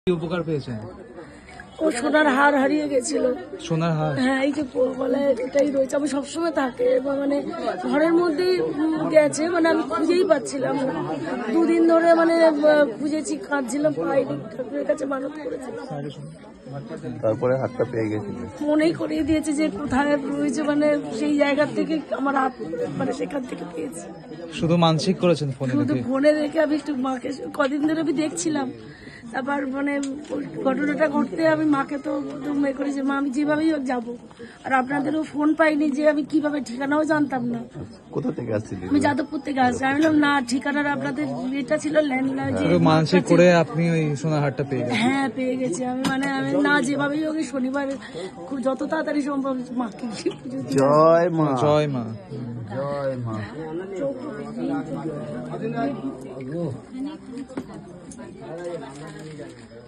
কি উপকার পেয়েছেন? ও সোনার হার হারিয়ে গেছিল। সোনার হার? হ্যাঁ, এই যে গলায় এটাই রয়েছে। আমি সবসময় থাকে মানে ঘরের মধ্যেই গেছে, মানে আমি খুঁজেই পাচ্ছিলাম না। দুদিন ধরে মানে খুঁজেছি, কাঁদছিলাম, পাইনি। ঠাকুরের কাছে মানত করেছি, তারপরে হাতটা পেয়ে গেছিল। মনেই করিয়ে দিয়েছে যে কোথায় রয়েছে, মানে সেই জায়গা থেকে আমার হাত, মানে সেখান থেকে পেয়েছি। শুধু মানসিক করেছেন ফোনে শুধু দেখে? ফোনে দেখে আমি একটু মাকে কদিন ধরে আমি দেখছিলাম। তারপর মানে ঘটনাটা ঘটতে আমি মাকে তো মেয়ে করি যে মা আমি যেভাবেই হোক যাবো। আর আপনাদেরও ফোন পাইনি, যে আমি কিভাবে, ঠিকানাও জানতাম না। কোথা থেকে আসছিলেন? আমি যাদবপুর থেকে আসছি। আমি বললাম না, ঠিকানার আপনাদের এটা ছিল ল্যান্ডলাইন, যে শুধু মানসিক করে আপনি ওই সোনার হারটা পেয়ে গেছেন? হ্যাঁ পেয়ে গেছি আমি। মানে আমি না, যেভাবেই হোক শনিবার খুব যত তাড়াতাড়ি সম্ভব মাকে পুজো দিই। জয় মা, জয় মা। জয় মা।